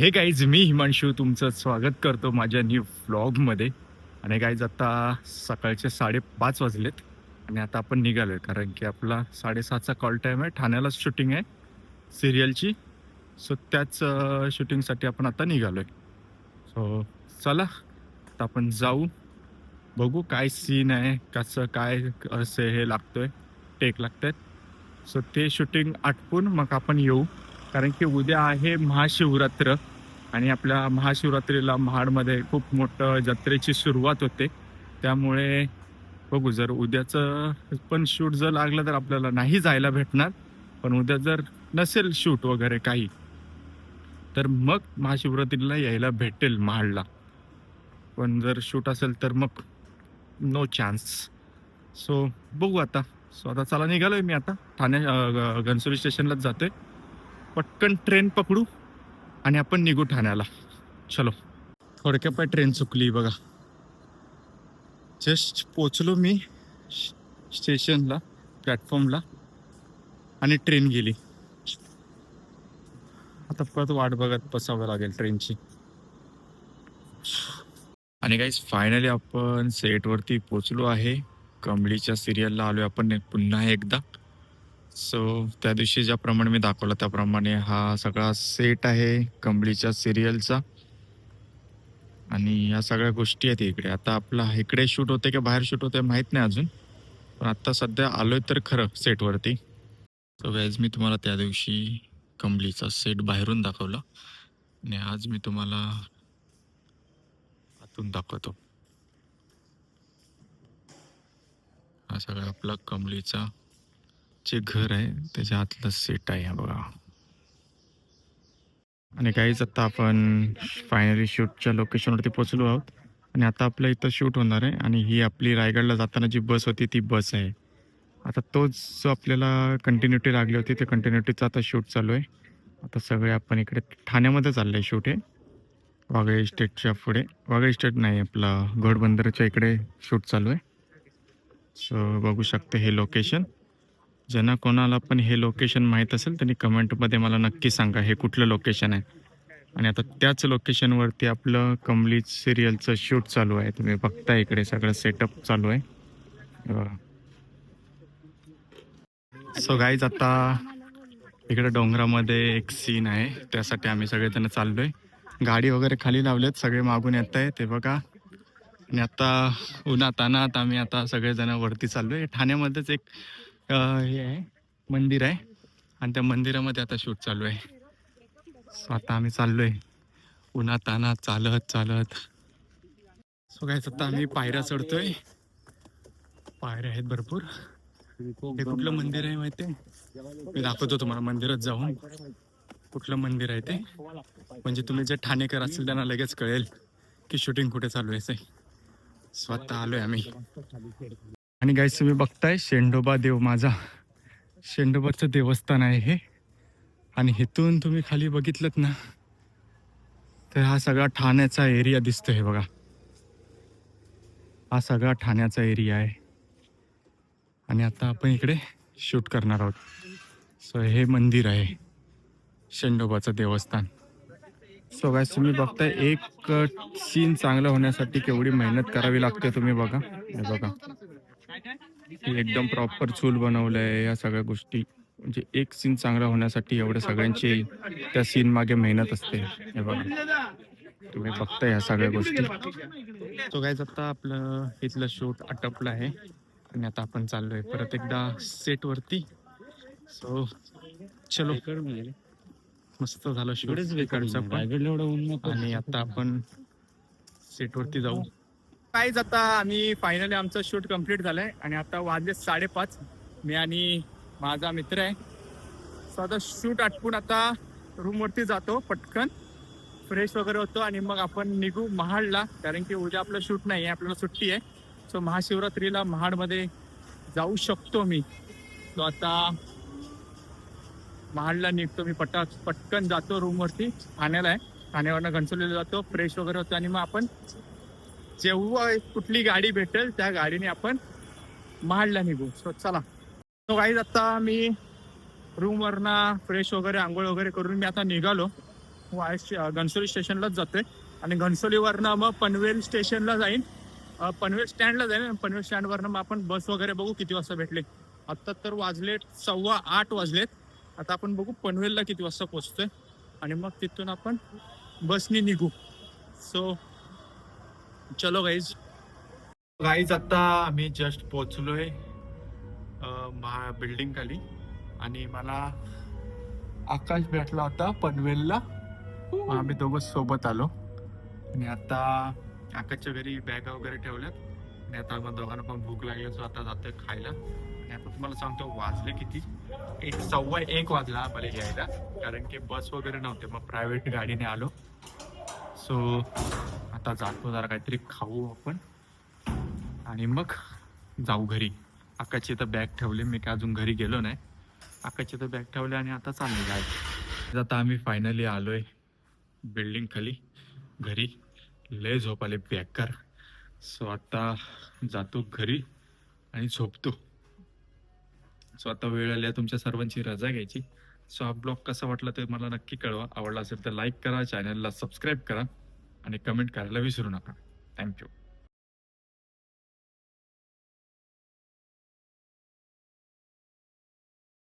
हे गाईज, मी हिमांशू तुमचं स्वागत करतो माझ्या न्यू व्लॉगमध्ये. आणि गाईज, आता सकाळचे 5:30 वाजलेत आणि आता आपण निघालो आहे, कारण की आपला 7:30चा कॉल टाईम आहे. ठाण्यालाच शूटिंग आहे सिरियलची. सो त्याच शूटिंगसाठी आपण आता निघालो आहे. सो चला आता आपण जाऊ, बघू काय सीन आहे, कसं काय असं हे लागतोय, टेक लागतात. सो ते शूटिंग आटपून मग आपण येऊ, कारण की उद्या आहे महाशिवरात्र आणि आपल्या महाशिवरात्रीला महाडमध्ये खूप मोठं जत्रेची सुरुवात होते. त्यामुळे बघू, जर उद्याचं पण शूट जर लागलं तर आपल्याला नाही जायला भेटणार. पण उद्या जर नसेल शूट वगैरे काही, तर मग महाशिवरात्रीला यायला भेटेल महाडला. पण जर शूट असेल तर मग नो चान्स. सो बघू आता. सो आता चला, निघालोय मी आता घनसोली स्टेशनलाच जातोय. पटकन ट्रेन पकडू आणि आपण निघू ठाण्याला. चलो. थोडक्या पाय ट्रेन चुकली बघा. जस्ट पोचलो मी स्टेशनला, प्लॅटफॉर्मला, आणि ट्रेन गेली. आता परत वाट बघत बसावं लागेल ट्रेनची. आणि गाईज, फायनली आपण सेटवरती पोचलो आहे. कमळीच्या सिरियलला आलोय आपण पुन्हा एकदा. सो त्या दिवशी ज्याप्रमाणे मी दाखवलं त्याप्रमाणे हा सगळा सेट आहे कमळीच्या सिरियलचा. आणि या सगळ्या गोष्टी आहेत इकडे. आता आपला इकडे शूट होते की बाहेर शूट होते माहीत नाही अजून, पण आता सध्या आलोय तर खरं सेटवरती. सो गाईज, मी तुम्हाला त्या दिवशी कमळीचा सेट बाहेरून दाखवला आणि आज मी तुम्हाला आतून दाखवतो. हा सगळा आपला कमळीचा जे घर आहे त्याच्या आतलं सेट आहे, हा बघा. आणि काहीच आता आपण फायनली शूटच्या लोकेशनवरती पोचलो आहोत आणि आता आपलं इथं शूट होणार आहे. आणि ही आपली रायगडला जाताना जी बस होती ती बस आहे. आता तोच जो आपल्याला कंटिन्युटी लागली होती ते कंटिन्युटीचा आता शूट चालू आहे. आता सगळे आपण इकडे ठाण्यामध्ये चाललं आहे शूट. हे वागळे इस्टेटच्या पुढे, वागळे इस्टेट नाही, आपला घोडबंदरच्या इकडे शूट चालू आहे. सो बघू शकते हे लोकेशन. ज्यांना कोणाला पण हे लोकेशन माहीत असेल त्यांनी कमेंटमध्ये मला नक्की सांगा हे कुठलं लोकेशन आहे. आणि आता त्याच लोकेशनवरती आपलं कमली सिरियलचं शूट चालू आहे. तुम्ही बघता इकडे सगळं सेटअप चालू आहे, हे बघा. सो गाईज, आता इकडे डोंगरामध्ये एक सीन आहे, त्यासाठी आम्ही सगळेजण चाललोय. गाडी वगैरे खाली लावलेत, सगळे मागून येत आहे ते बघा. आणि आता उन्हातानात आम्ही आता सगळेजण वरती चाललोय. ठाण्यामध्येच एक हे आहे, मंदिर आहे, आणि त्या मंदिरामध्ये आता शूट चालू आहे. सो आता आम्ही चाललोय उन्हातानात चालत चालत. सो गाईज, आता आम्ही पायऱ्या चढतोय. पायऱ्या आहेत भरपूर. हे कुठलं मंदिर आहे माहिती आहे? मी दाखवतो तुम्हाला मंदिरात जाऊन कुठलं मंदिर आहे ते. म्हणजे तुम्ही जे ठाणेकर असेल त्यांना लगेच कळेल की शूटिंग कुठे चालू आहे. स्वतः आलोय आम्ही. आणि गाईज, तुम्ही बघताय शेंडोबा देव माझा, शेंडोबाचं देवस्थान आहे हे. आणि इथून तुम्ही खाली बघितलं ना तर हा सगळा ठाण्याचा एरिया दिसतोय, हे बघा. हा सगळा ठाण्याचा एरिया आहे. आणि आता आपण इकडे शूट करणार आहोत. सो हे मंदिर आहे शेंडोबाचं देवस्थान. सो गाईस, तुम्ही बघताय एक सीन चांगला होण्यासाठी केवढी मेहनत करावी लागते तुम्ही बघा. हे बघा, एकदम प्रॉपर चूल बनवलंय. या सगळ्या गोष्टी म्हणजे एक सीन चांगला होण्यासाठी एवढ्या सगळ्यांची त्या सीन मागे मेहनत असते. हे बघा, तुम्ही बघताय ह्या सगळ्या गोष्टी. सो गाईज, आता आपलं इथलं शूट आटपलं आहे आणि आता आपण चाललोय परत एकदा सेट वरती. सो चलो, मस्त झालं शूट इकडचं पण. आणि आता आपण सेट वरती जाऊ. काहीच, आता आम्ही फायनली आमचं शूट कम्प्लीट झालंय आणि आता वाजले 5:30. मी आणि माझा मित्र आहे. सो आता शूट आटपून आता रूमवरती जातो, पटकन फ्रेश वगैरे होतो आणि मग आपण निघू महाडला, कारण की उद्या आपलं शूट नाही आहे, आपल्याला सुट्टी आहे. सो महाशिवरात्रीला महाडमध्ये जाऊ शकतो मी. सो आता महाडला निघतो मी, पटकन जातो रूमवरती. ठाण्याला आहे, ठाण्यावरनं घनसोलीला जातो, फ्रेश वगैरे होतो आणि मग आपण जेव्हा कुठली गाडी भेटेल त्या गाडीने आपण महाडला निघू. सो चला. सो गाईज, आता मी रूमवरनं फ्रेश वगैरे आंघोळ वगैरे करून मी आता निघालो घणसोली स्टेशनलाच जातोय आणि घणसोलीवरनं मग पनवेल स्टेशनला जाईन, पनवेल स्टँडला जाईन. पनवेल स्टँडवरनं मग आपण बस वगैरे बघू किती वाजता भेटले. आत्ता तर वाजलेत 8:15 वाजलेत. आता आपण बघू पनवेलला किती वाजता पोहोचतोय आणि मग तिथून आपण बसनी निघू. सो चलो गाईज. आता आम्ही जस्ट पोहोचलोय बिल्डिंग खाली आणि मला आकाश भेटला होता पनवेलला. मग आम्ही दोघं सोबत आलो आणि आता आकाशच्या घरी बॅगा वगैरे ठेवल्यात आणि आता आम्हाला दोघांना पण भूक लागली. सो आता जातोय खायला. आणि आता तुम्हाला सांगतो वाजले किती, 1:15 वाजला आम्हाला यायला, कारण की बस वगैरे नव्हते. मग प्रायव्हेट गाडीने आलो. सो आता जातो, जरा काहीतरी खाऊ आपण आणि मग जाऊ घरी. आकाशची तर बॅग ठेवली, मी काय अजून घरी गेलो नाही. आकाशची तर बॅग ठेवली आणि आता चालले जायचं. आता आम्ही फायनली आलोय बिल्डिंग खाली घरी. लय झोप आले बेकार. सो आता जातो घरी आणि झोपतो. सो आता वेळ आली तुमच्या सर्वांची रजा घ्यायची. सो हा ब्लॉग कसा वाटला ते मला नक्की कळवा. आवडला असेल तर लाईक करा, चॅनलला सबस्क्राईब करा आणि कमेंट करायला विसरू नका. थँक्यू.